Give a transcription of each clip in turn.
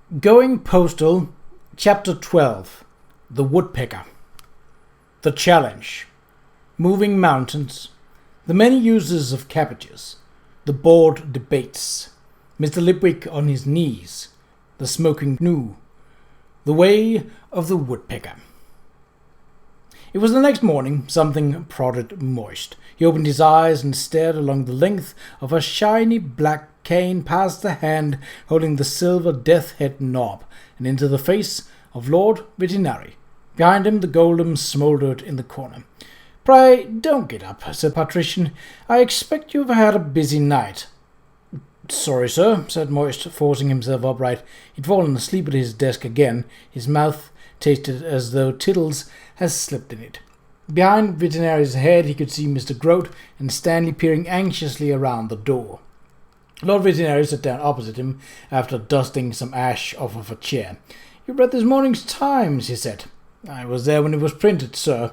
Going Postal, Chapter 12, The Woodpecker. The Challenge. Moving Mountains. The many uses of cabbages. The board debates. Mr. Lipwick on his knees. The smoking gnu. The way of the woodpecker. It was the next morning. Something prodded Moist. He opened his eyes and stared along the length of a shiny black cane past the hand holding the silver death head knob and into the face of Lord Veterinary. Behind him the golem smouldered in the corner. "Pray, don't get up," said Patrician. "I expect you've had a busy night." "Sorry, sir," said Moist, forcing himself upright. He'd fallen asleep at his desk again. His mouth tasted as though Tiddles had slipped in it. Behind Veterinary's head he could see Mr. Grote and Stanley peering anxiously around the door. Lord Veterinary sat down opposite him after dusting some ash off of a chair. "You read this morning's Times," he said. "I was there when it was printed, sir."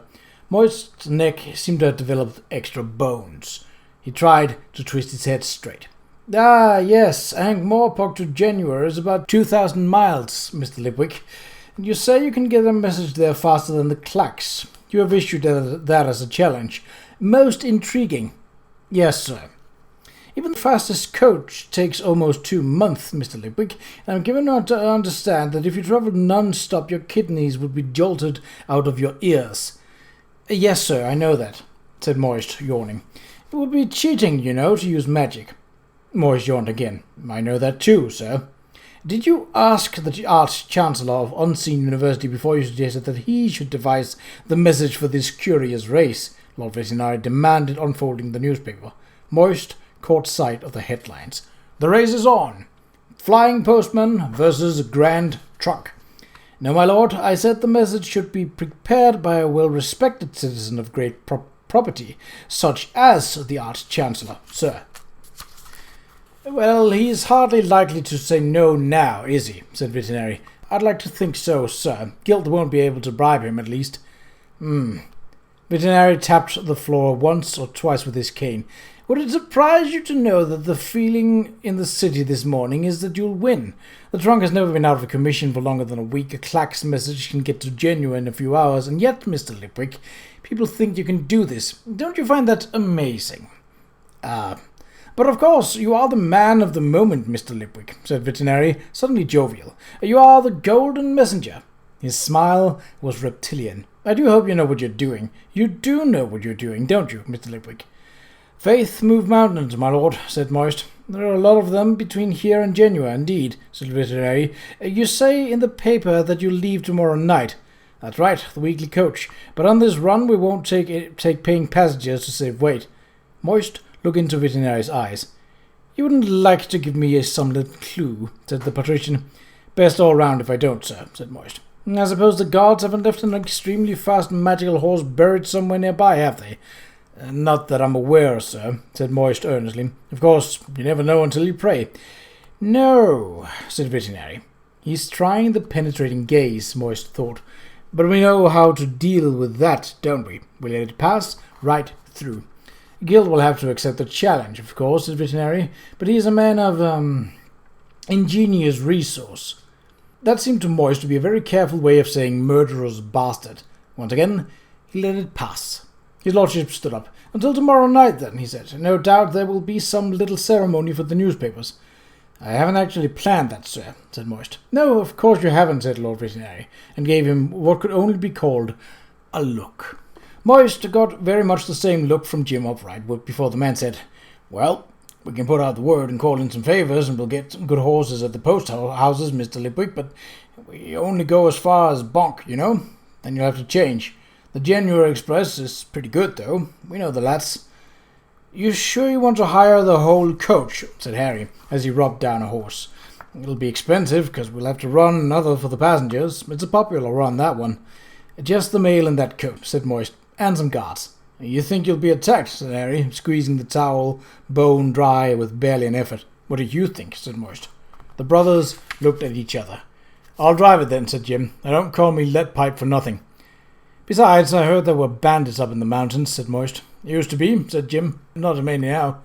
Moist's neck seemed to have developed extra bones. He tried to twist his head straight. "Ah, yes, Ankh-Morpork to January is about 2,000 miles, Mr. Lipwick. And you say you can get a message there faster than the clacks. You have issued that as a challenge. Most intriguing." "Yes, sir. Even the fastest coach takes almost 2 months, Mr. Lipwick, and I'm given to understand that if you travelled non-stop your kidneys would be jolted out of your ears." "Yes, sir, I know that," said Moist, yawning. "It would be cheating, you know, to use magic." Moist yawned again. "I know that too, sir." "Did you ask the Arch-Chancellor of Unseen University before you suggested that he should devise the message for this curious race?" Lord Veterinary demanded, unfolding the newspaper. Moist caught sight of the headlines. "The race is on. Flying Postman versus Grand Truck." "No, my lord, I said the message should be prepared by a well-respected citizen of great property, such as the Arch-Chancellor, sir." "Well, he's hardly likely to say no now, is he?" said Veterinary. "I'd like to think so, sir. Guild won't be able to bribe him, at least." Veterinary tapped the floor once or twice with his cane. "Would it surprise you to know that the feeling in the city this morning is that you'll win? The trunk has never been out of commission for longer than a week. A clack's message can get to Genoa in a few hours, and yet, Mr. Lipwick, people think you can do this. Don't you find that amazing?" But of course, you are the man of the moment, Mr. Lipwick," said Veterinary, suddenly jovial. "You are the golden messenger." His smile was reptilian. "I do hope you know what you're doing. You do know what you're doing, don't you, Mr. Lipwick?" "Faith move mountains, my lord," said Moist. "There are a lot of them between here and Genoa, indeed," said Veterinary. "You say in the paper that you leave tomorrow night." "That's right, the weekly coach. But on this run we won't take paying passengers to save weight." Moist looked into Veterinary's eyes. "You wouldn't like to give me some little clue," said the patrician. "Best all round if I don't, sir," said Moist. "I suppose the guards haven't left an extremely fast magical horse buried somewhere nearby, have they?" "Not that I'm aware, sir," said Moist earnestly. "Of course, you never know until you pray." "No," said Veterinary. "He's trying the penetrating gaze," Moist thought. "But we know how to deal with that, don't we? We let it pass right through." "Guild will have to accept the challenge, of course," said Veterinary, "but he is a man of, ingenious resource." That seemed to Moist to be a very careful way of saying murderous bastard. Once again, he let it pass. His lordship stood up. "Until tomorrow night, then," he said. "No doubt there will be some little ceremony for the newspapers." "I haven't actually planned that, sir," said Moist. "No, of course you haven't," said Lord Veterinary, and gave him what could only be called a look. Moist got very much the same look from Jim Upright before the man said, "Well, we can put out the word and call in some favours, and we'll get some good horses at the post houses, Mr. Lipwick, but we only go as far as Bonk, you know. Then you'll have to change. The January Express is pretty good, though. We know the lads." "You sure you want to hire the whole coach?" said Harry, as he rubbed down a horse. "It'll be expensive, because we'll have to run another for the passengers. It's a popular run, that one." "Just the mail and that coat," said Moist, "and some guards." "You think you'll be attacked?" said Harry, squeezing the towel, bone dry with barely an effort. "What do you think?" said Moist. The brothers looked at each other. "I'll drive it then," said Jim. "They don't call me lead pipe for nothing." "Besides, I heard there were bandits up in the mountains," said Moist. "Used to be," said Jim. "Not as many now."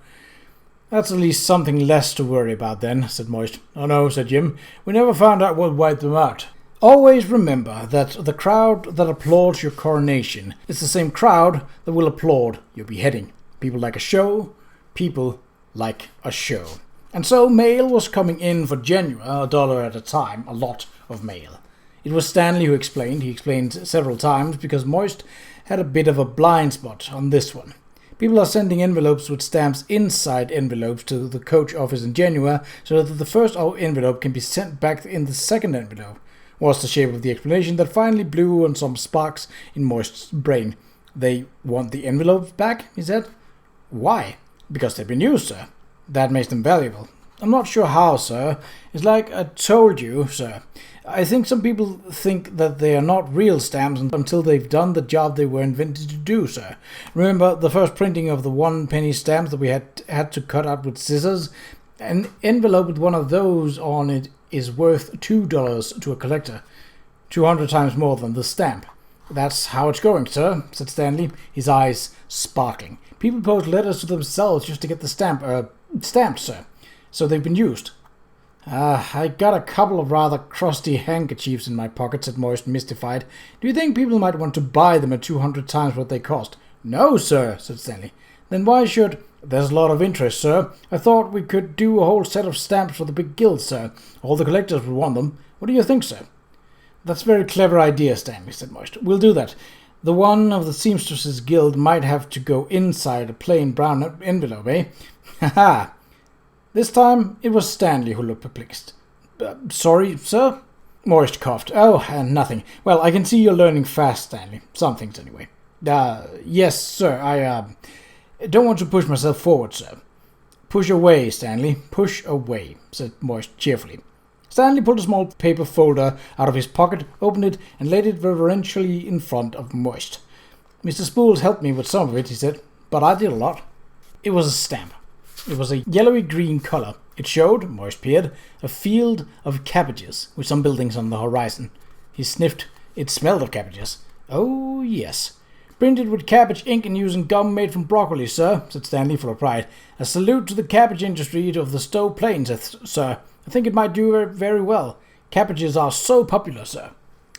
That's at least something less to worry about then, said Moist. Oh no, said Jim. We never found out what wiped them out. Always remember that the crowd that applauds your coronation is the same crowd that will applaud your beheading. People like a show, people like a show. And so mail was coming in for January, $1 at a time, a lot of mail. It was Stanley who explained. He explained several times because Moist had a bit of a blind spot on this one. People are sending envelopes with stamps inside envelopes to the coach office in January so that the first envelope can be sent back in the second envelope, was the shape of the explanation that finally blew on some sparks in Moist's brain. They want the envelopes back, he said. Why? Because they've been used, sir. That makes them valuable. I'm not sure how, sir. It's like I told you, sir. I think some people think that they are not real stamps until they've done the job they were invented to do, sir. Remember the first printing of the 1-penny stamps that we had to cut out with scissors? An envelope with one of those on it is worth $2 to a collector. 200 times more than the stamp. That's how it's going, sir, said Stanley, his eyes sparkling. People post letters to themselves just to get the stamped, sir. So they've been used. I got a couple of rather crusty handkerchiefs in my pocket, said Moist, mystified. Do you think people might want to buy them at 200 times what they cost? No, sir, said Stanley. Then why should... There's a lot of interest, sir. I thought we could do a whole set of stamps for the big guild, sir. All the collectors would want them. What do you think, sir? That's a very clever idea, Stanley, said Moist. We'll do that. The one of the Seamstresses Guild might have to go inside a plain brown envelope, eh? Ha-ha! This time it was Stanley who looked perplexed. Sorry, sir? Moist coughed. Oh, nothing. Well, I can see you're learning fast, Stanley. Some things, anyway. Yes, sir, I don't want to push myself forward, sir. Push away, Stanley. Push away, said Moist cheerfully. Stanley pulled a small paper folder out of his pocket, opened it, and laid it reverentially in front of Moist. Mr. Spools helped me with some of it, he said, but I did a lot. It was a stamp. It was a yellowy-green color. It showed, Moist peered, a field of cabbages with some buildings on the horizon. He sniffed. It smelled of cabbages. Oh, yes. Printed with cabbage ink and using gum made from broccoli, sir, said Stanley full of pride. A salute to the cabbage industry of the Stowe Plains, sir. I think it might do very well. Cabbages are so popular, sir.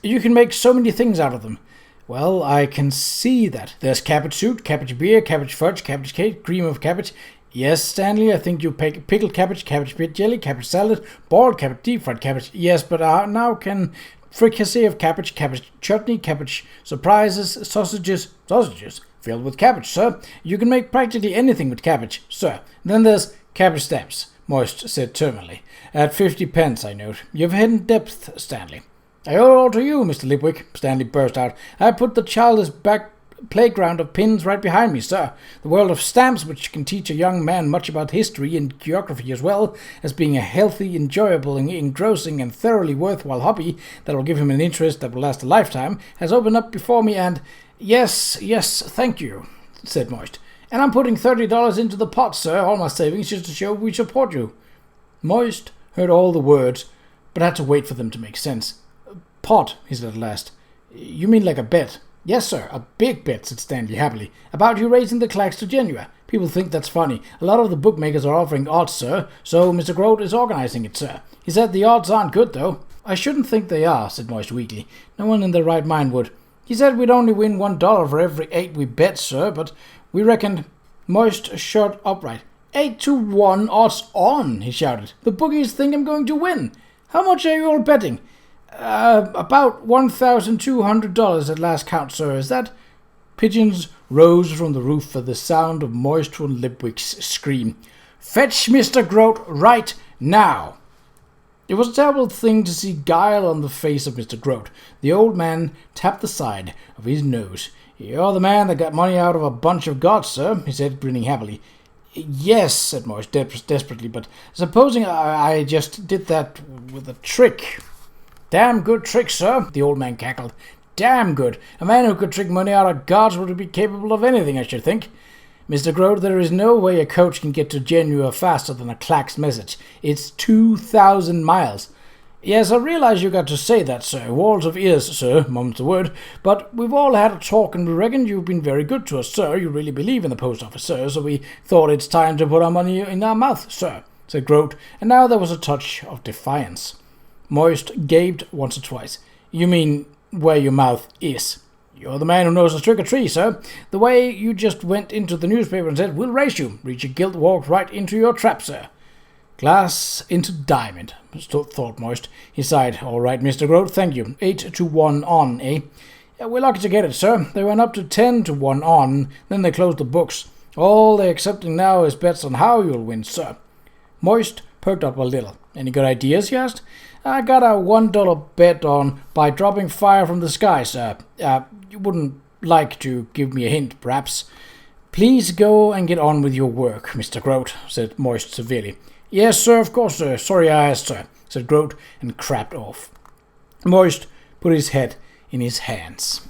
You can make so many things out of them. Well, I can see that. There's cabbage soup, cabbage beer, cabbage fudge, cabbage cake, cream of cabbage. Yes, Stanley, I think you pickled cabbage, cabbage pit jelly, cabbage salad, boiled cabbage, deep-fried cabbage. Yes, but now can fricassee of cabbage, cabbage chutney, cabbage surprises, sausages filled with cabbage, sir. You can make practically anything with cabbage, sir. Then there's cabbage stamps, Moist said terminally. At 50 pence, I note. You've hidden depth, Stanley. I owe it all to you, Mr. Lipwick, Stanley burst out. I put the childish back playground of pins right behind me, sir. The world of stamps, which can teach a young man much about history and geography as well as being a healthy, enjoyable, engrossing, and thoroughly worthwhile hobby that will give him an interest that will last a lifetime, has opened up before me and... Yes, thank you, said Moist. And I'm putting $30 into the pot, sir, all my savings, just to show we support you. Moist heard all the words, but had to wait for them to make sense. Pot, he said at last. You mean like a bet? Yes, sir, a big bet, said Stanley happily, about you raising the clacks to Genua. People think that's funny. A lot of the bookmakers are offering odds, sir, so Mr. Grote is organizing it, sir. He said the odds aren't good, though. I shouldn't think they are, said Moist weakly. No one in their right mind would. He said we'd only win $1 for every 8 we bet, sir, but we reckoned. Moist shot upright. 8-1 odds on, he shouted. The bookies think I'm going to win. How much are you all betting? About $1,200 at last count, sir. Is that? Pigeons rose from the roof at the sound of Moist von Lipwick's scream. Fetch Mr. Grote right now! It was a terrible thing to see guile on the face of Mr. Grote. The old man tapped the side of his nose. You're the man that got money out of a bunch of gods, sir, he said, grinning happily. Yes, said Moist desperately, but supposing I just did that with a trick. Damn good trick, sir, the old man cackled. Damn good. A man who could trick money out of gods would be capable of anything, I should think. Mr. Grote, there is no way a coach can get to Genua faster than a clack's message. It's 2,000 miles. Yes, I realize you got to say that, sir. Walls of ears, sir, mum's the word. But we've all had a talk and we reckon you've been very good to us, sir. You really believe in the post office, sir, so we thought it's time to put our money in our mouth, sir, said Groat, and now there was a touch of defiance. Moist gaped once or twice. You mean where your mouth is? You're the man who knows the trick or treat, sir. The way you just went into the newspaper and said, we'll race you. Reacher Gilt walked right into your trap, sir. Glass into diamond, thought Moist. He sighed. All right, Mr. Groat, thank you. 8-1 on, eh? Yeah, we're lucky to get it, sir. They went up to 10-1 on, then they closed the books. All they're accepting now is bets on how you'll win, sir. Moist perked up a little. Any good ideas, he asked? I got a $1 bet on by dropping fire from the sky, sir. You wouldn't like to give me a hint, perhaps? Please go and get on with your work, Mr. Groat, said Moist severely. Yes, sir, of course, sir. Sorry I asked, sir, said Groat, and crapped off. Moist put his head in his hands.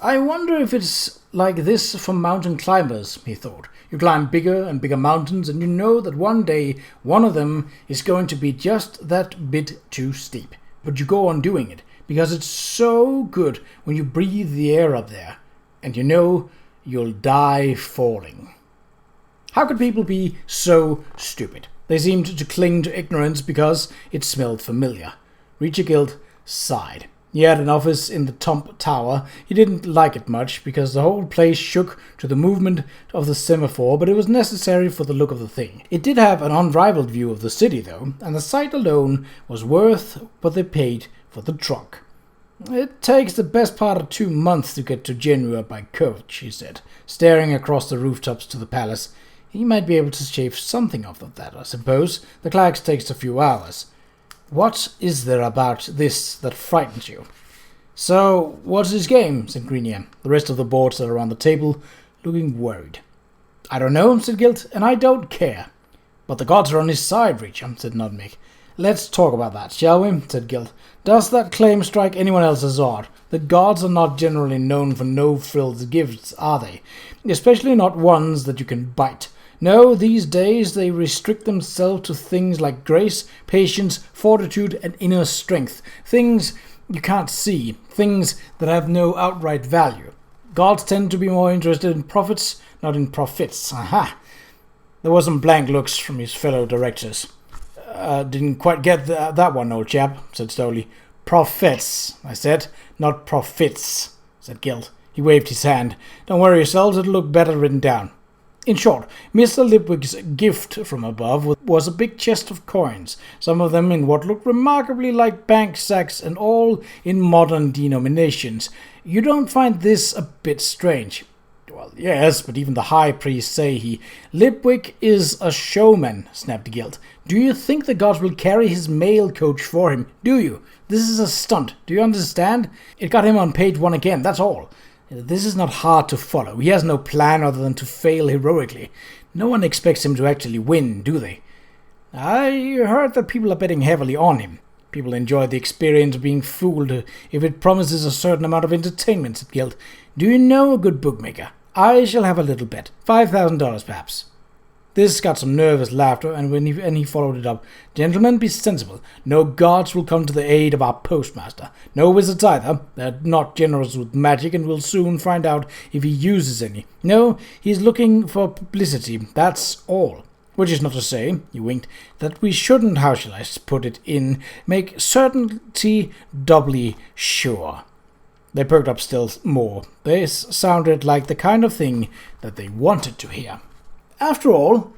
I wonder if it's like this for mountain climbers, he thought. You climb bigger and bigger mountains, and you know that one day one of them is going to be just that bit too steep. But you go on doing it, because it's so good when you breathe the air up there, and you know you'll die falling. How could people be so stupid? They seemed to cling to ignorance because it smelled familiar. Reacher Gilt sighed. He had an office in the top tower. He didn't like it much because the whole place shook to the movement of the semaphore, but it was necessary for the look of the thing. It did have an unrivaled view of the city, though, and the sight alone was worth what they paid for the trunk. It takes the best part of 2 months to get to Genoa by coach, he said, staring across the rooftops to the palace. He might be able to shave something off of that, I suppose. The Clarks takes a few hours. What is there about this that frightens you? So, what's his game? Said Greenier. The rest of the board sat around the table, looking worried. I don't know, said Gilt, and I don't care. But the gods are on his side, Reacher, said Nutmeg. Let's talk about that, shall we? Said Gilt. Does that claim strike anyone else as odd? The gods are not generally known for no-frills gifts, are they? Especially not ones that you can bite. No, these days they restrict themselves to things like grace, patience, fortitude, and inner strength. Things you can't see. Things that have no outright value. Gods tend to be more interested in profits, not in profits. Aha! There were some blank looks from his fellow directors. Didn't quite get that one, old chap, said Stowley. Profits, I said, not profits, said Gilt. He waved his hand. Don't worry yourselves, it'll look better written down. In short, Mr. Lipwig's gift from above was a big chest of coins, some of them in what looked remarkably like bank sacks and all in modern denominations. You don't find this a bit strange? Well, yes, but even the high priest say he... Lipwig is a showman, snapped Gilt. Do you think the gods will carry his mail coach for him? Do you? This is a stunt, do you understand? It got him on page 1 again, that's all. This is not hard to follow. He has no plan other than to fail heroically. No one expects him to actually win, do they? I heard that people are betting heavily on him. People enjoy the experience of being fooled if it promises a certain amount of entertainment, said Gilt. Do you know a good bookmaker? I shall have a little bet. $5,000 perhaps. This got some nervous laughter, and he followed it up. Gentlemen, be sensible. No gods will come to the aid of our postmaster. No wizards either. They're not generous with magic, and we'll soon find out if he uses any. No, he's looking for publicity, that's all. Which is not to say, he winked, that we shouldn't, how shall I put it in, make certainty doubly sure. They perked up still more. This sounded like the kind of thing that they wanted to hear. After all,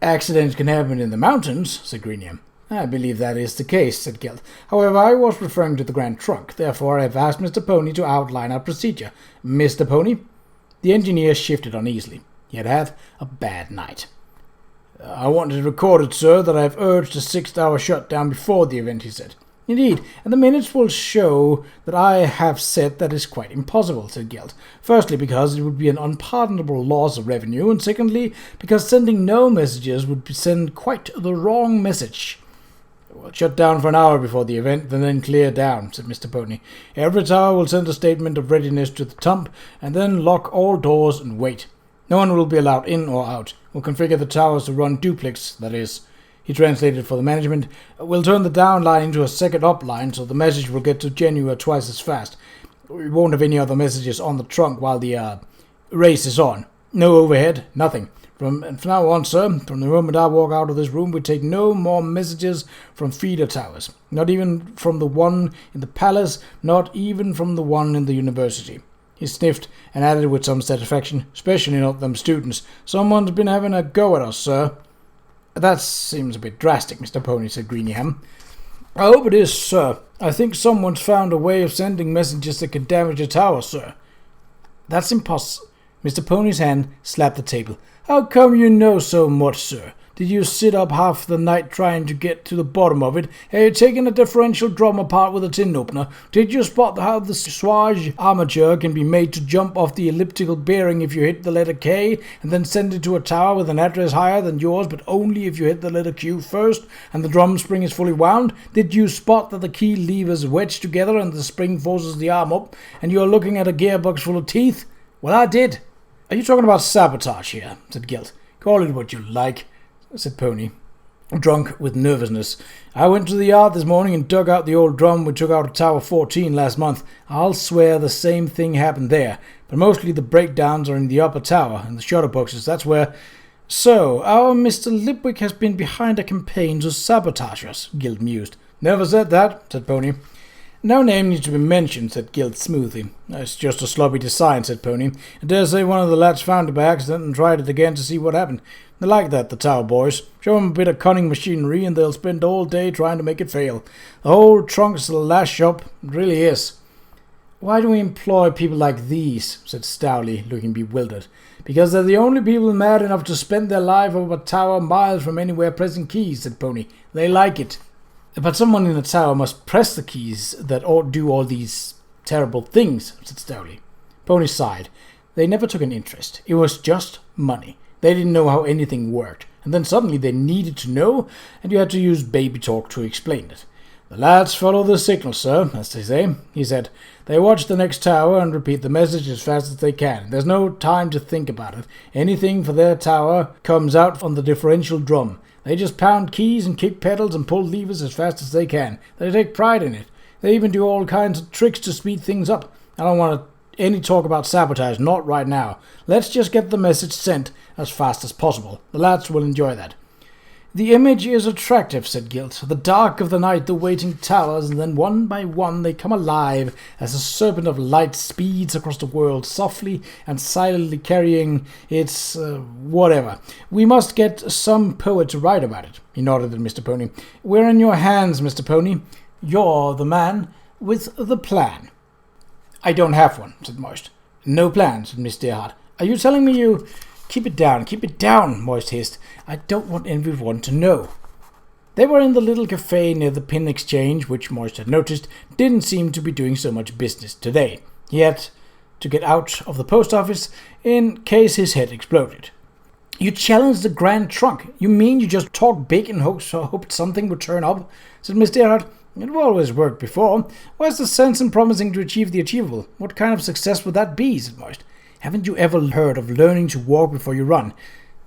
accidents can happen in the mountains, said Greenier. I believe that is the case, said Gilt. However, I was referring to the Grand Trunk. Therefore, I have asked Mr. Pony to outline our procedure. Mr. Pony? The engineer shifted uneasily. He had had a bad night. I wanted it recorded, sir, that I have urged a 6-hour shutdown before the event, he said. Indeed, and the minutes will show that I have said that is quite impossible, said Gilt. Firstly, because it would be an unpardonable loss of revenue, and secondly, because sending no messages would send quite the wrong message. We'll shut down for an hour before the event, and then clear down, said Mr. Pony. Every tower will send a statement of readiness to the tump, and then lock all doors and wait. No one will be allowed in or out. We'll configure the towers to run duplex, that is. He translated for the management. We'll turn the down line into a second up line so the message will get to Genua twice as fast. We won't have any other messages on the trunk while the race is on. No overhead, nothing. From now on, sir, from the moment I walk out of this room, we take no more messages from feeder towers. Not even from the one in the palace, not even from the one in the university. He sniffed and added with some satisfaction, especially not them students. Someone's been having a go at us, sir. That seems a bit drastic, Mr. Pony, said Greenyham. I hope it is, sir. I think someone's found a way of sending messages that can damage a tower, sir. That's impossible. Mr. Pony's hand slapped the table. How come you know so much, sir? Did you sit up half the night trying to get to the bottom of it? Have you taken a differential drum apart with a tin opener? Did you spot how the Qa'Rajh armature can be made to jump off the elliptical bearing if you hit the letter K and then send it to a tower with an address higher than yours, but only if you hit the letter Q first and the drum spring is fully wound? Did you spot that the key levers wedge together and the spring forces the arm up and you are looking at a gearbox full of teeth? Well, I did. Are you talking about sabotage here? Said Gilt. Call it what you like, said Pony, drunk with nervousness. I went to the yard this morning and dug out the old drum we took out of Tower 14 last month. I'll swear the same thing happened there, but mostly the breakdowns are in the upper tower, in the shutter boxes. That's where... So, our Mr. Lipwick has been behind a campaign to sabotage us, Gilt mused. Never said that, said Pony. No name needs to be mentioned, said Gilt smoothly. It's just a sloppy design, said Pony. I dare say one of the lads found it by accident and tried it again to see what happened. They like that, the Tower boys. Show them a bit of cunning machinery and they'll spend all day trying to make it fail. The whole trunk's the last shop. It really is. Why do we employ people like these? Said Stowley, looking bewildered. Because they're the only people mad enough to spend their life over a tower miles from anywhere pressing keys, said Pony. They like it. But someone in the tower must press the keys that do all these terrible things, said Stowley. Pony sighed. They never took an interest. It was just money. They didn't know how anything worked. And then suddenly they needed to know, and you had to use baby talk to explain it. The lads follow the signal, sir, as they say, he said. They watch the next tower and repeat the message as fast as they can. There's no time to think about it. Anything for their tower comes out on the differential drum. They just pound keys and kick pedals and pull levers as fast as they can. They take pride in it. They even do all kinds of tricks to speed things up. I don't want any talk about sabotage, not right now. Let's just get the message sent as fast as possible. The lads will enjoy that. The image is attractive, said Gilt. The dark of the night, the waiting towers, and then one by one they come alive as a serpent of light speeds across the world, softly and silently carrying its whatever. We must get some poet to write about it. He nodded at Mr. Pony. We're in your hands, Mr. Pony. You're the man with the plan. I don't have one, said Moist. No plan, said Miss Dearheart. Are you telling me you... Keep it down, Moist hissed. I don't want everyone to know. They were in the little cafe near the pin exchange, which Moist had noticed didn't seem to be doing so much business today. He had to get out of the post office in case his head exploded. You challenged the Grand Trunk. You mean you just talked big and hoped something would turn up? Said Miss Dearheart. It always worked before. Where's the sense in promising to achieve the achievable? What kind of success would that be? Said Moist. Haven't you ever heard of learning to walk before you run?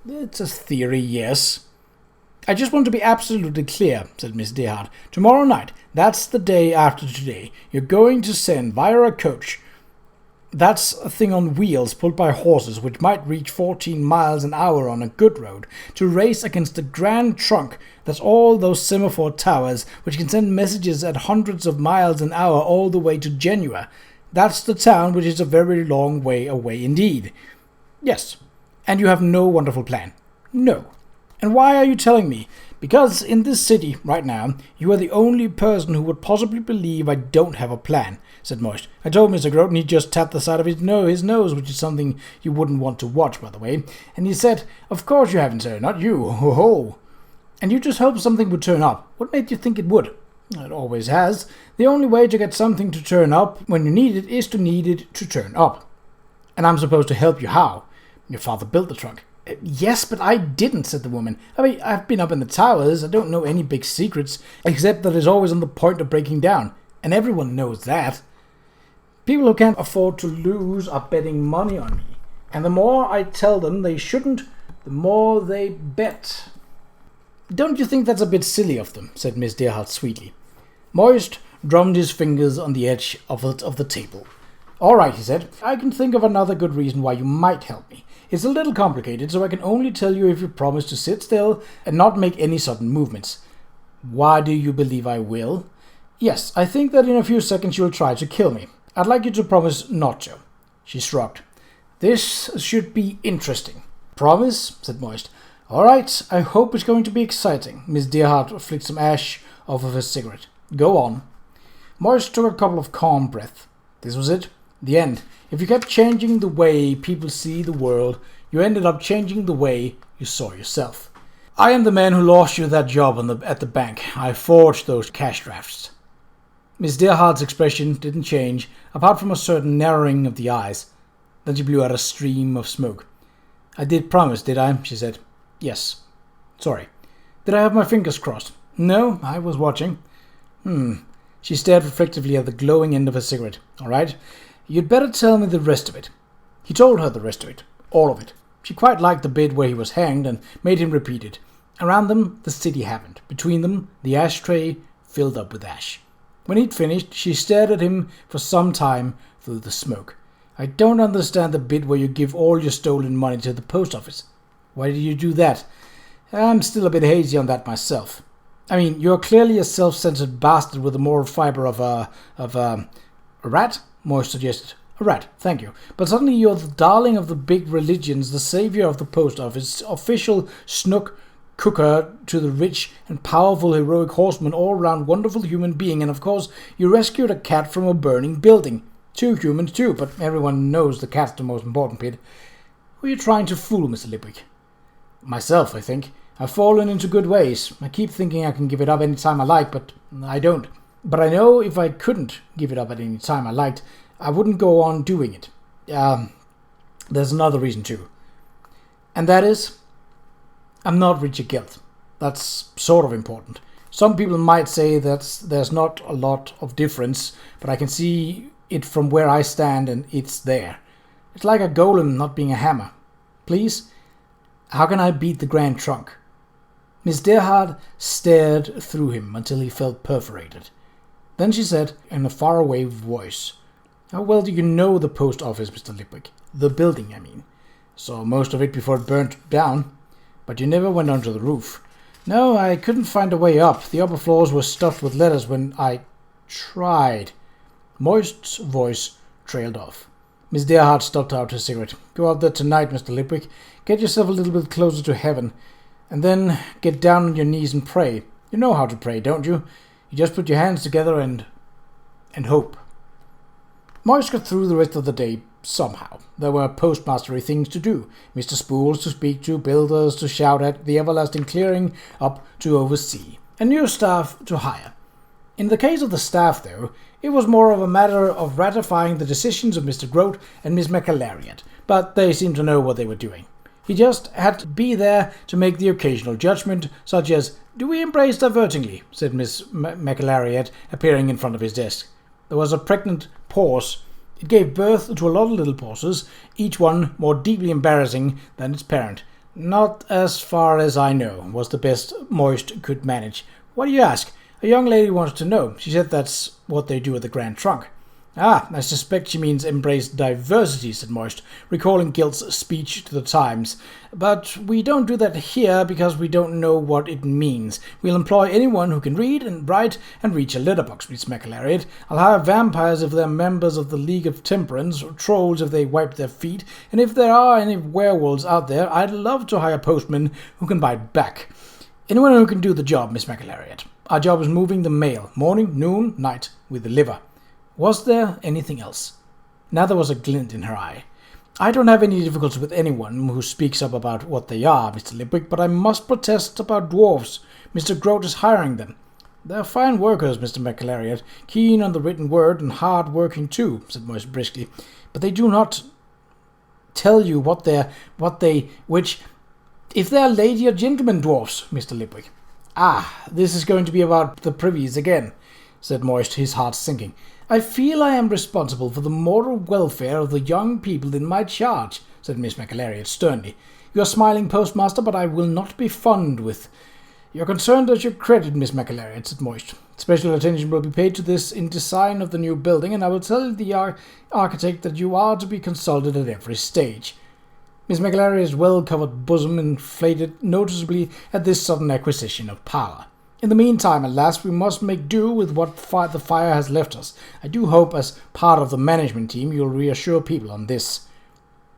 It's a theory, yes. I just want to be absolutely clear, said Miss Dearheart. Tomorrow night, that's the day after today, you're going to send via a coach. That's a thing on wheels pulled by horses which might reach 14 miles an hour on a good road, to race against the Grand Trunk. That's all those semaphore towers which can send messages at hundreds of miles an hour all the way to Genua. That's the town which is a very long way away indeed. Yes. And you have no wonderful plan? No. And why are you telling me? Because in this city, right now, you are the only person who would possibly believe I don't have a plan, said Moist. I told Mr. Groton he just tapped the side of his nose, which is something you wouldn't want to watch, by the way. And he said, of course you haven't, sir, not you, ho-ho. And you just hoped something would turn up. What made you think it would? It always has. The only way to get something to turn up when you need it is to need it to turn up. And I'm supposed to help you how? Your father built the trunk. Yes, but I didn't, said the woman. I mean, I've been up in the towers. I don't know any big secrets, except that it's always on the point of breaking down. And everyone knows that. People who can't afford to lose are betting money on me. And the more I tell them they shouldn't, the more they bet. Don't you think that's a bit silly of them? Said Miss Deerhart sweetly. Moist drummed his fingers on the edge of the table. All right, he said. I can think of another good reason why you might help me. It's a little complicated, so I can only tell you if you promise to sit still and not make any sudden movements. Why do you believe I will? Yes, I think that in a few seconds you'll try to kill me. I'd like you to promise not to. She shrugged. This should be interesting. Promise? Said Moist. All right, I hope it's going to be exciting. Miss Deerhart flicked some ash off of her cigarette. Go on. Moist took a couple of calm breaths. This was it. The end. If you kept changing the way people see the world, you ended up changing the way you saw yourself. I am the man who lost you that job at the bank. I forged those cash drafts. Miss Deerhart's expression didn't change, apart from a certain narrowing of the eyes. Then she blew out a stream of smoke. I did promise, did I? She said. Yes. Sorry. Did I have my fingers crossed? No, I was watching. She stared reflectively at the glowing end of her cigarette. All right. You'd better tell me the rest of it. He told her the rest of it. All of it. She quite liked the bit where he was hanged and made him repeat it. Around them, the city happened. Between them, the ashtray filled up with ash. When he'd finished, she stared at him for some time through the smoke. I don't understand the bit where you give all your stolen money to the post office. Why did you do that? I'm still a bit hazy on that myself. I mean, you're clearly a self-centered bastard with the moral fiber of a rat? Moist suggested. A rat, thank you. But suddenly you're the darling of the big religions, the savior of the post office, official snook cooker to the rich and powerful heroic horseman, all-round wonderful human being, and of course you rescued a cat from a burning building. 2 humans too, but everyone knows the cat's the most important bit. Who are you trying to fool, Mr. Lipwick? Myself, I think. I've fallen into good ways. I keep thinking I can give it up any time I like, but I don't. But I know if I couldn't give it up at any time I liked, I wouldn't go on doing it. There's another reason too. And that is, I'm not Richard Gelt. That's sort of important. Some people might say that there's not a lot of difference, but I can see it from where I stand and it's there. It's like a golem not being a hammer. Please, how can I beat the Grand Trunk? Miss Deerhart stared through him until he felt perforated. Then she said in a faraway voice, How well do you know the post office, Mr. Lipwick? The building, I mean. Saw most of it before it burnt down. But you never went onto the roof. No, I couldn't find a way up. The upper floors were stuffed with letters when I tried. Moist's voice trailed off. Miss Deerhart stopped out her cigarette. Go out there tonight, Mr. Lipwick. Get yourself a little bit closer to heaven. And then get down on your knees and pray. You know how to pray, don't you? You just put your hands together and hope. Moist got through the rest of the day somehow. There were postmastery things to do. Mr. Spools to speak to, builders to shout at, the everlasting clearing up to oversee, and new staff to hire. In the case of the staff, though, it was more of a matter of ratifying the decisions of Mr. Grote and Miss McAlariat, but they seemed to know what they were doing. He just had to be there to make the occasional judgment, such as, Do we embrace divertingly? Said Miss McAlariat, appearing in front of his desk. There was a pregnant pause. It gave birth to a lot of little pauses, each one more deeply embarrassing than its parent. Not as far as I know, was the best Moist could manage. Why do you ask? A young lady wants to know. She said that's what they do at the Grand Trunk. Ah, I suspect she means embrace diversity, said Moist, recalling Gilt's speech to the Times. But we don't do that here because we don't know what it means. We'll employ anyone who can read and write and reach a letterbox, Miss McAlariat. I'll hire vampires if they're members of the League of Temperance, or trolls if they wipe their feet, and if there are any werewolves out there, I'd love to hire postmen who can bite back. Anyone who can do the job, Miss McAlariat. Our job is moving the mail, morning, noon, night. We deliver. Was there anything else? Now there was a glint in her eye. I don't have any difficulty with anyone who speaks up about what they are, Mr. Lipwick, but I must protest about dwarfs. Mr. Grote is hiring them. They're fine workers, Mr. McAlariat, keen on the written word and hard-working too, said Moist briskly. But they do not tell you if they're lady or gentleman dwarfs, Mr. Lipwick. Ah, this is going to be about the privies again, said Moist, his heart sinking. I feel I am responsible for the moral welfare of the young people in my charge, said Miss McAlariat sternly. You are smiling, postmaster, but I will not be fond with "You're concerned as your credit, Miss McAlary," said Moist. "Special attention will be paid to this in design of the new building, and I will tell the architect that you are to be consulted at every stage." Miss McAlary's well-covered bosom inflated noticeably at this sudden acquisition of power. "In the meantime, alas, we must make do with what the fire has left us. I do hope, as part of the management team, you'll reassure people on this."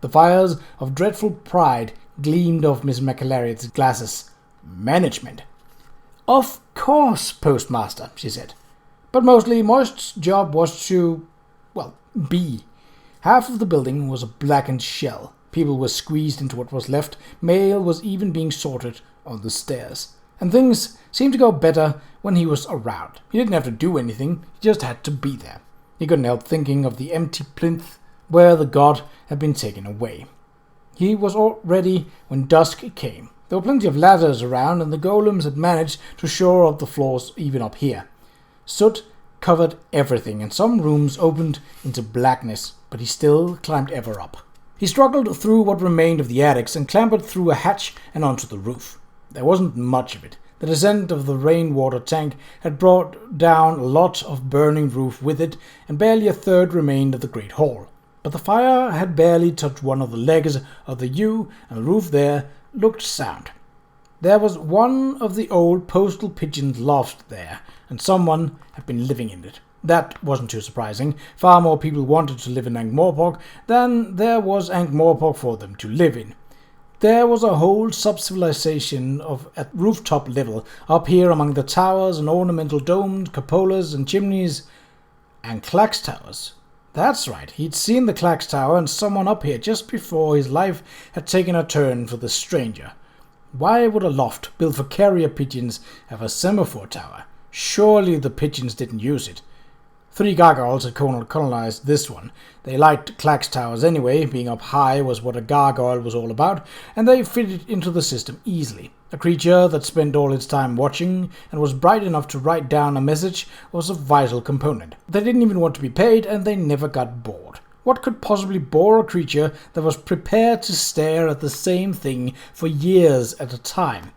The fires of dreadful pride gleamed off Miss McAlary's glasses. "Management?" "Of course, Postmaster," she said. But mostly Moist's job was to, be. Half of the building was a blackened shell. People were squeezed into what was left. Mail was even being sorted on the stairs. And things seemed to go better when he was around. He didn't have to do anything, he just had to be there. He couldn't help thinking of the empty plinth where the god had been taken away. He was all ready when dusk came. There were plenty of ladders around, and the golems had managed to shore up the floors even up here. Soot covered everything, and some rooms opened into blackness, but he still climbed ever up. He struggled through what remained of the attics and clambered through a hatch and onto the roof. There wasn't much of it. The descent of the rainwater tank had brought down a lot of burning roof with it, and barely a third remained of the great hall. But the fire had barely touched one of the legs of the U, and the roof there looked sound. There was one of the old postal pigeons loft there, and someone had been living in it. That wasn't too surprising. Far more people wanted to live in Ankh-Morpork than there was Ankh-Morpork for them to live in. There was a whole sub-civilization at rooftop level, up here among the towers and ornamental domes, cupolas and chimneys, and Clack's towers. That's right, he'd seen the Clack's tower and someone up here just before his life had taken a turn for the stranger. Why would a loft built for carrier pigeons have a semaphore tower? Surely the pigeons didn't use it. 3 gargoyles had colonized this one. They liked Clack's towers anyway. Being up high was what a gargoyle was all about, and they fitted into the system easily. A creature that spent all its time watching and was bright enough to write down a message was a vital component. They didn't even want to be paid, and they never got bored. What could possibly bore a creature that was prepared to stare at the same thing for years at a time?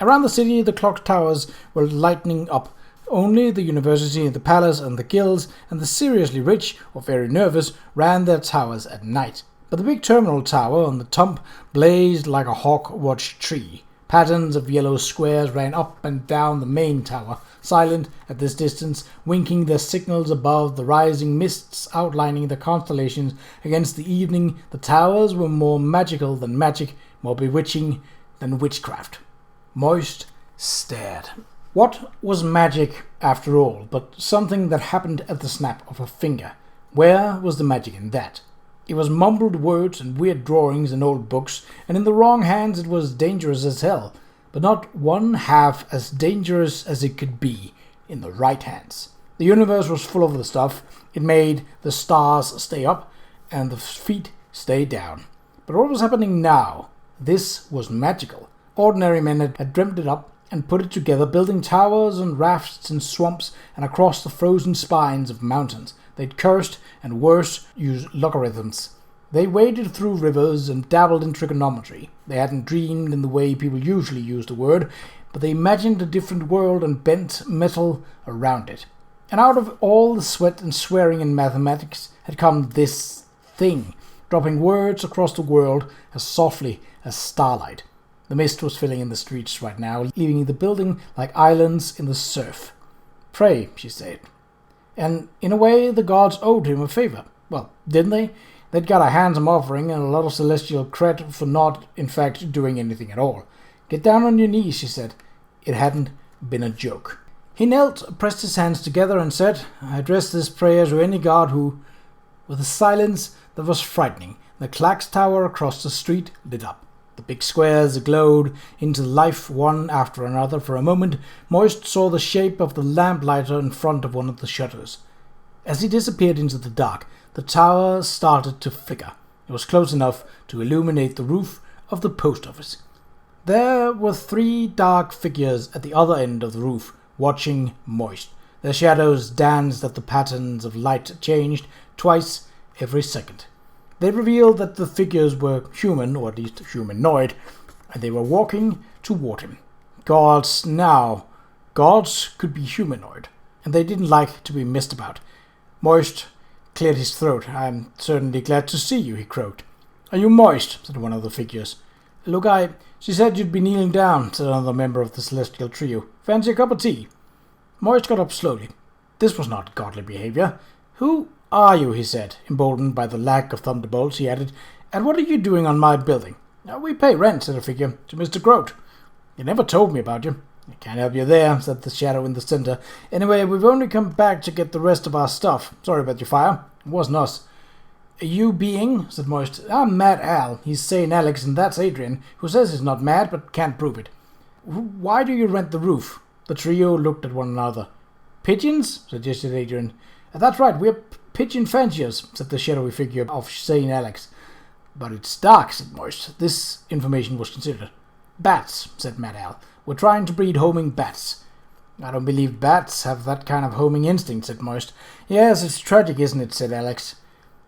Around the city, the clock towers were lighting up. Only the university, the palace, and the guilds, and the seriously rich or very nervous ran their towers at night. But the big terminal tower on the top blazed like a hawk-watched tree. Patterns of yellow squares ran up and down the main tower, silent at this distance, winking their signals above the rising mists outlining the constellations against the evening. The towers were more magical than magic, more bewitching than witchcraft. Moist stared. What was magic, after all, but something that happened at the snap of a finger? Where was the magic in that? It was mumbled words and weird drawings in old books, and in the wrong hands it was dangerous as hell, but not one half as dangerous as it could be in the right hands. The universe was full of the stuff. It made the stars stay up and the feet stay down. But what was happening now? This was magical. Ordinary men had dreamt it up and put it together, building towers and rafts in swamps and across the frozen spines of mountains. They'd cursed, and worse, used logarithms. They waded through rivers and dabbled in trigonometry. They hadn't dreamed in the way people usually use the word, but they imagined a different world and bent metal around it. And out of all the sweat and swearing in mathematics had come this thing, dropping words across the world as softly as starlight. The mist was filling in the streets right now, leaving the building like islands in the surf. "Pray," she said. And in a way, the gods owed him a favor. Well, didn't they? They'd got a handsome offering and a lot of celestial credit for not, in fact, doing anything at all. "Get down on your knees," she said. It hadn't been a joke. He knelt, pressed his hands together, and said, "I address this prayer to any god who..." With a silence that was frightening, the Clack's tower across the street lit up. The big squares glowed into life one after another. For a moment, Moist saw the shape of the lamplighter in front of one of the shutters. As he disappeared into the dark, the tower started to flicker. It was close enough to illuminate the roof of the post office. There were 3 dark figures at the other end of the roof, watching Moist. Their shadows danced as the patterns of light changed twice every second. They revealed that the figures were human, or at least humanoid, and they were walking toward him. Gods now. Gods could be humanoid, and they didn't like to be messed about. Moist cleared his throat. "I'm certainly glad to see you," he croaked. "Are you Moist?" said one of the figures. "Look, she said you'd be kneeling down," said another member of the celestial trio. "Fancy a cup of tea?" Moist got up slowly. This was not godly behavior. "Who are you?" he said, emboldened by the lack of thunderbolts. He added, "And what are you doing on my building?" "We pay rent," said a figure, "to Mr. Grote." "You never told me about you." "I can't help you there," said the shadow in the center. "Anyway, we've only come back to get the rest of our stuff. Sorry about your fire. It wasn't us." "You being?" said Moist. "I'm Mad Al. He's St. Alex, and that's Adrian, who says he's not mad, but can't prove it." "Why do you rent the roof?" The trio looked at one another. "Pigeons?" suggested Adrian. "That's right, we're pigeon fanciers," said the shadowy figure of St. Alex. "But it's dark," said Moist. This information was considered. "Bats," said Mad Al. "We're trying to breed homing bats." "I don't believe bats have that kind of homing instinct," said Moist. "Yes, it's tragic, isn't it?" said Alex.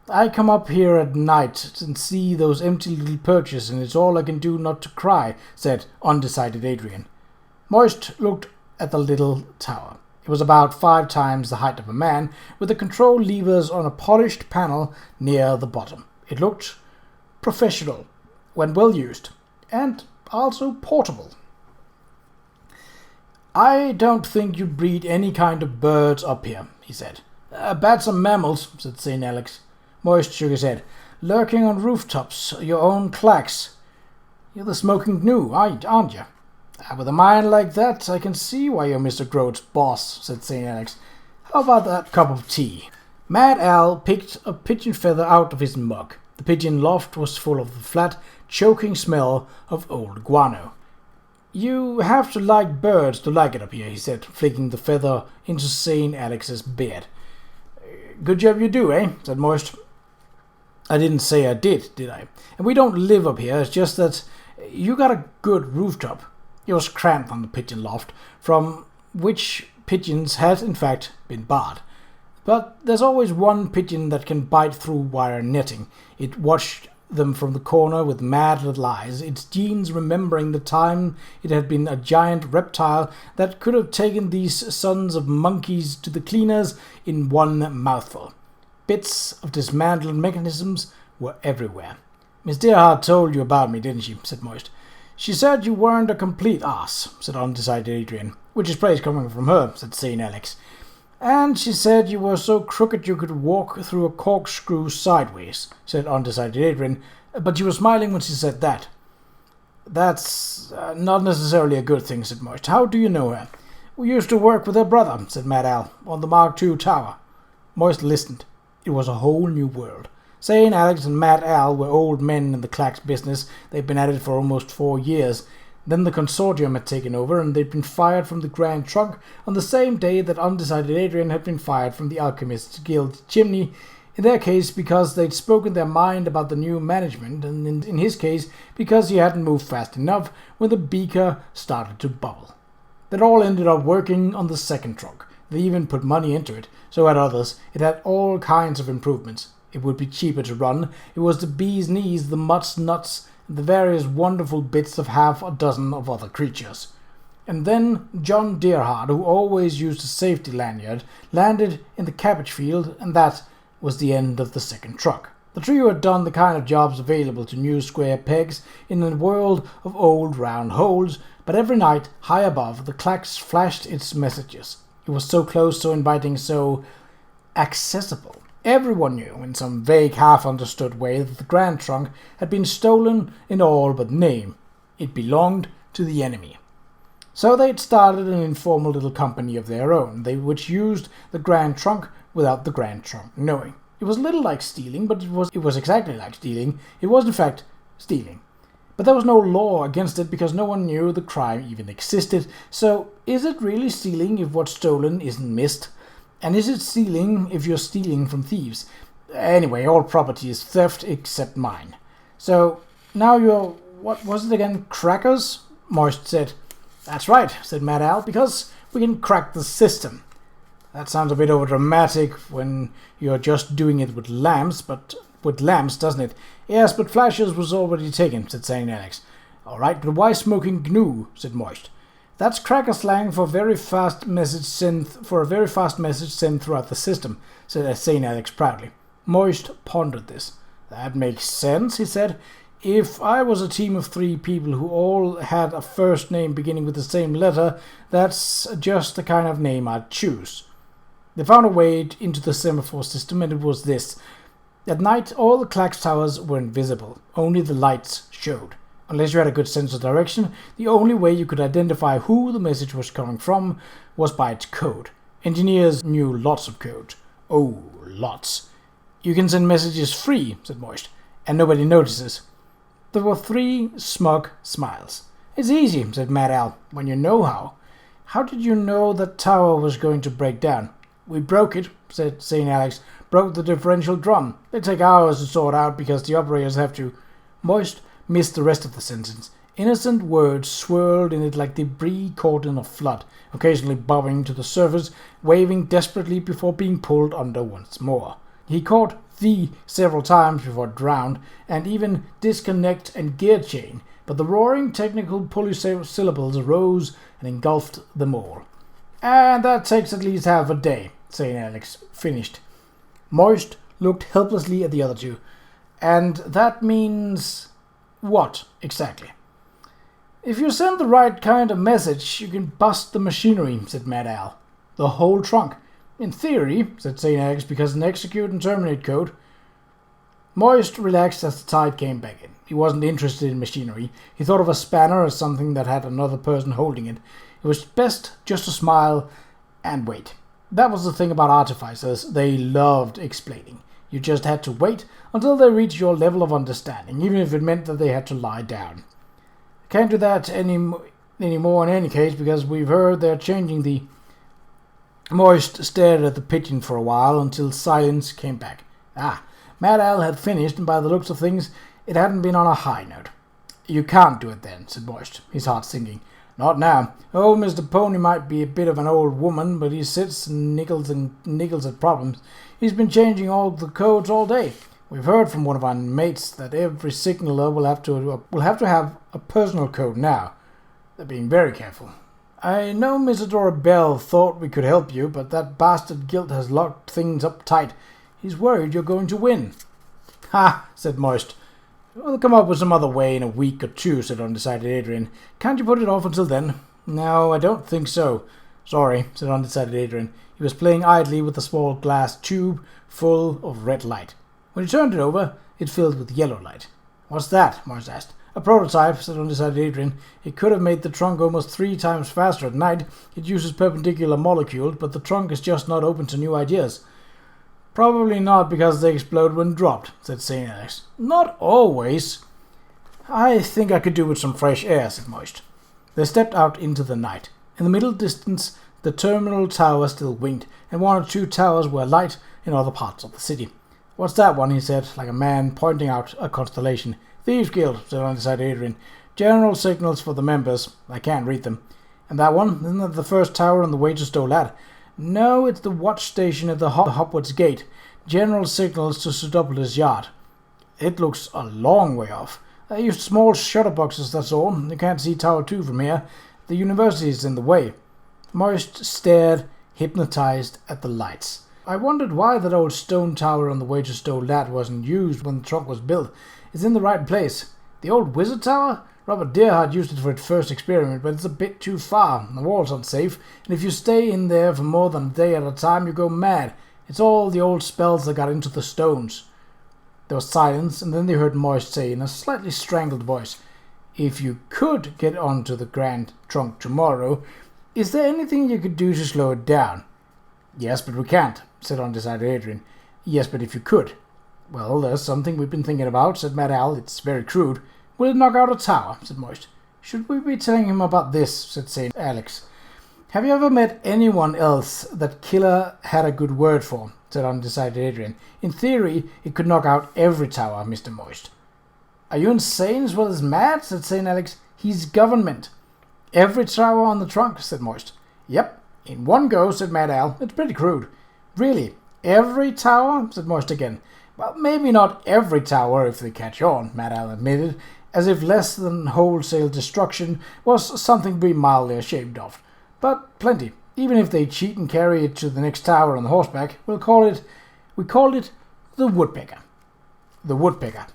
"I come up here at night and see those empty little perches, and it's all I can do not to cry," said undecided Adrian. Moist looked at the little tower. It was about 5 times the height of a man, with the control levers on a polished panel near the bottom. It looked professional when well used, and also portable. "I don't think you breed any kind of birds up here," he said. "Bats are mammals," said St. Alex. Moist shook his head. "Lurking on rooftops, your own clacks. You're the smoking gnu, aren't you?" "With a mind like that, I can see why you're Mr. Grote's boss," said St. Alex. "How about that cup of tea?" Mad Al picked a pigeon feather out of his mug. The pigeon loft was full of the flat, choking smell of old guano. "You have to like birds to like it up here," he said, flicking the feather into St. Alex's beard. "Good job you do, eh?" said Moist. "I didn't say I did I? And we don't live up here, it's just that you got a good rooftop." It was cramped on the pigeon loft, from which pigeons had in fact been barred. But there's always one pigeon that can bite through wire netting. It watched them from the corner with mad little eyes, its genes remembering the time it had been a giant reptile that could have taken these sons of monkeys to the cleaners in one mouthful. Bits of dismantled mechanisms were everywhere. "Miss Dearheart told you about me, didn't she?" said Moist. "She said you weren't a complete ass," said undecided Adrian. "Which is praise coming from her," said St. Alex. "And she said you were so crooked you could walk through a corkscrew sideways," said undecided Adrian, "but you were smiling when she said that." "That's not necessarily a good thing," said Moist. "How do you know her?" "We used to work with her brother," said Mad Al, "on the Mark II tower." Moist listened. It was a whole new world. St. Alex and Mad Al were old men in the clacks business. They'd been at it for almost 4 years. Then the consortium had taken over, and they'd been fired from the Grand Trunk on the same day that undecided Adrian had been fired from the Alchemists Guild chimney, in their case because they'd spoken their mind about the new management, and in his case because he hadn't moved fast enough when the beaker started to bubble. They'd all ended up working on the second trunk. They even put money into it, so had others. It had all kinds of improvements. It would be cheaper to run. It was the bee's knees, the mutt's nuts, and the various wonderful bits of half a dozen of other creatures. And then John Dearheart, who always used a safety lanyard, landed in the cabbage field, and that was the end of the second truck. The trio had done the kind of jobs available to new square pegs in a world of old round holes, but every night, high above, the clacks flashed its messages. It was so close, so inviting, so accessible. Everyone knew, in some vague, half-understood way, that the Grand Trunk had been stolen in all but name. It belonged to the enemy. So they'd started an informal little company of their own, which used the Grand Trunk without the Grand Trunk knowing. It was a little like stealing, but it was exactly like stealing. It was, in fact, stealing. But there was no law against it because no one knew the crime even existed. So is it really stealing if what's stolen isn't missed? And is it stealing if you're stealing from thieves? Anyway, all property is theft except mine. So now you're, what was it again, crackers? Moist said. That's right, said Mad Al, because we can crack the system. That sounds a bit overdramatic when you're just doing it with lamps, doesn't it? Yes, but Flashes was already taken, said St. Alex. All right, but why smoking gnu? Said Moist. That's cracker slang for a very fast message sent throughout the system, said St. Alex proudly. Moist pondered this. That makes sense, he said. If I was a team of 3 people who all had a first name beginning with the same letter, that's just the kind of name I'd choose. They found a way into the semaphore system, and it was this. At night, all the Qa'Rajh towers were invisible. Only the lights showed. Unless you had a good sense of direction, the only way you could identify who the message was coming from was by its code. Engineers knew lots of code. Oh, lots. You can send messages free, said Moist, and nobody notices. There were 3 smug smiles. It's easy, said Mad Al, when you know how. How did you know that tower was going to break down? We broke it, said St. Alex. Broke the differential drum. They take hours to sort out because the operators have to. Moist missed the rest of the sentence. Innocent words swirled in it like debris caught in a flood, occasionally bobbing to the surface, waving desperately before being pulled under once more. He caught "the" several times before it drowned, and even "disconnect" and "gear chain," but the roaring technical polysyllables rose and engulfed them all. And that takes at least half a day, St. Alex finished. Moist looked helplessly at the other 2. And that means what, exactly? If you send the right kind of message, you can bust the machinery, said Mad Al. The whole trunk. In theory, said St. Alex, because an execute and terminate code. Moist relaxed as the tide came back in. He wasn't interested in machinery. He thought of a spanner as something that had another person holding it. It was best just to smile and wait. That was the thing about artificers. They loved explaining. You just had to wait until they reached your level of understanding, even if it meant that they had to lie down. Can't do that anymore in any case, because we've heard they're changing the... Moist stared at the pigeon for a while until silence came back. Mad Al had finished, and by the looks of things, it hadn't been on a high note. You can't do it then, said Moist, his heart sinking. Not now. Old Mr. Pony might be a bit of an old woman, but he sits and niggles at problems. He's been changing all the codes all day. We've heard from one of our mates that every signaler will have to have a personal code now. They're being very careful. I know Isadora Bell thought we could help you, but that bastard Guilt has locked things up tight. He's worried you're going to win. Ha, said Moist. We'll come up with some other way in a week or 2, said undecided Adrian. Can't you put it off until then? No, I don't think so. Sorry, said undecided Adrian. He was playing idly with a small glass tube full of red light. When he turned it over, it filled with yellow light. What's that? Moist asked. A prototype, said undecided Adrian. It could have made the trunk almost 3 times faster at night. It uses perpendicular molecules, but the trunk is just not open to new ideas. Probably not because they explode when dropped, said St. Alex. Not always. I think I could do with some fresh air, said Moist. They stepped out into the night. In the middle distance, the terminal tower still winked, and 1 or 2 towers were alight in other parts of the city. What's that one? He said, like a man pointing out a constellation. Thieves' Guild, said undecided Adrian. General signals for the members. I can't read them. And that one? Isn't that the first tower on the way to Stow Lad? No, it's the watch station at the Hopwood's Gate. General signals to Sir Double's yard. It looks a long way off. I used small shutter boxes, that's all. You can't see Tower 2 from here. The university's in the way. Moist stared, hypnotized at the lights. I wondered why that old stone tower on the way to Stow Lad wasn't used when the trunk was built. It's in the right place. The old wizard tower? Robert Deerhart used it for its first experiment, but it's a bit too far. The walls aren't safe, and if you stay in there for more than a day at a time, you go mad. It's all the old spells that got into the stones. There was silence, and then they heard Moist say in a slightly strangled voice, If you could get onto the Grand Trunk tomorrow, is there anything you could do to slow it down? Yes, but we can't, said undecided Adrian. Yes, but if you could. Well, there's something we've been thinking about, said Mad Al. It's very crude. Will it knock out a tower? Said Moist. Should we be telling him about this? Said St. Alex. Have you ever met anyone else that Killer had a good word for? Said undecided Adrian. In theory, it could knock out every tower, Mr. Moist. Are you insane as well as mad? Said St. Alex. He's government. Every tower on the trunk, said Moist. Yep, in one go, said Mad Al. It's pretty crude. Really? Every tower? Said Moist again. Well, maybe not every tower if they catch on, Mad Al admitted. as if less than wholesale destruction was something to be mildly ashamed of. But plenty. Even if they cheat and carry it to the next tower on the horseback, we called it the woodpecker. The woodpecker.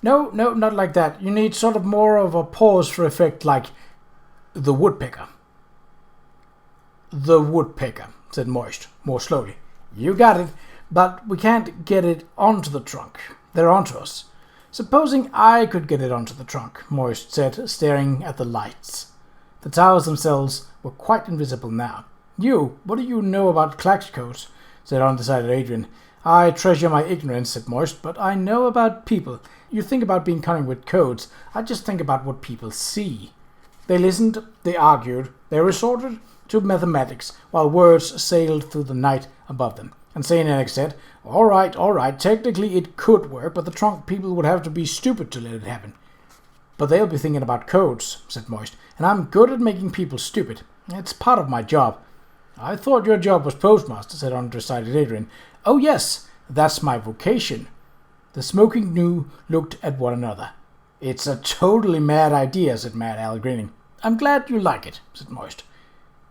No, not like that. You need sort of more of a pause for effect, like the woodpecker. The woodpecker, said Moist, more slowly. You got it, but we can't get it onto the trunk. They're onto us. Supposing I could get it onto the trunk, Moist said, staring at the lights. The towers themselves were quite invisible now. What do you know about Qa'Rajh codes? Said undecided Adrian. I treasure my ignorance, said Moist, but I know about people. You think about being cunning with codes. I just think about what people see. They listened, they argued, they resorted to mathematics, while words sailed through the night above them. And St. Alex said, All right, technically it could work, but the trunk people would have to be stupid to let it happen. But they'll be thinking about codes, said Moist, and I'm good at making people stupid. It's part of my job. I thought your job was postmaster, said undecided Adrian. Oh yes, that's my vocation. The smoking gnu looked at one another. It's a totally mad idea, said Mad Al, grinning. I'm glad you like it, said Moist.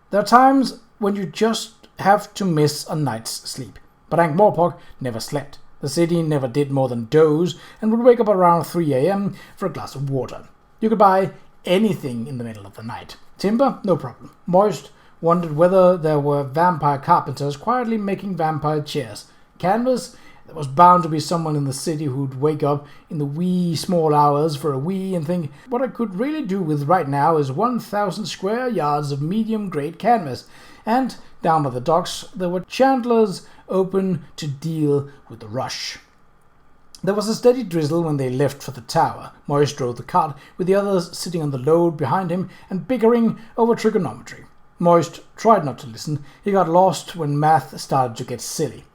There are times when you just have to miss a night's sleep. But Ankh-Morpork never slept. The city never did more than doze, and would wake up around 3 a.m. for a glass of water. You could buy anything in the middle of the night. Timber? No problem. Moist wondered whether there were vampire carpenters quietly making vampire chairs. Canvas? There was bound to be someone in the city who'd wake up in the wee small hours for a wee and think, what I could really do with right now is 1,000 square yards of medium-grade canvas. And down by the docks there were chandlers open to deal with the rush. There was a steady drizzle when they left for the tower. Moist drove the cart, with the others sitting on the load behind him and bickering over trigonometry. Moist tried not to listen. He got lost when math started to get silly.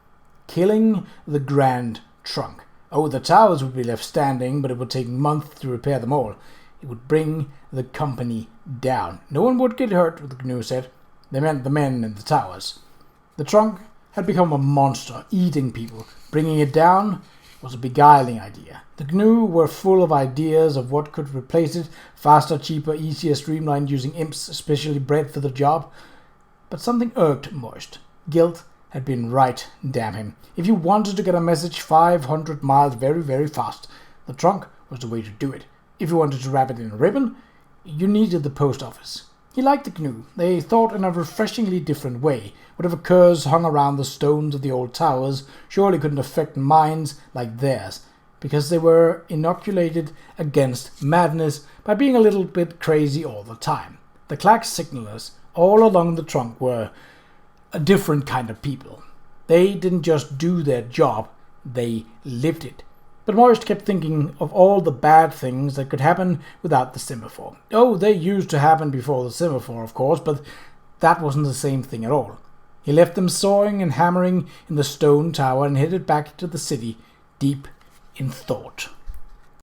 Killing the Grand Trunk. Oh, the towers would be left standing, but it would take months to repair them all. It would bring the company down. No one would get hurt, the gnu said. They meant the men in the towers. The trunk had become a monster, eating people. Bringing it down was a beguiling idea. The gnu were full of ideas of what could replace it, faster, cheaper, easier, streamlined, using imps specially bred for the job. But something irked Moist. Guilt had been right, damn him. If you wanted to get a message 500 miles very, very fast, the trunk was the way to do it. If you wanted to wrap it in a ribbon, you needed the post office. He liked the gnu. They thought in a refreshingly different way. Whatever curs hung around the stones of the old towers surely couldn't affect minds like theirs, because they were inoculated against madness by being a little bit crazy all the time. The Qa'Rajh signalers all along the trunk were a different kind of people. They didn't just do their job, they lived it. But Moist kept thinking of all the bad things that could happen without the semaphore. Oh, they used to happen before the semaphore, of course, but that wasn't the same thing at all. He left them sawing and hammering in the stone tower and headed back to the city, deep in thought.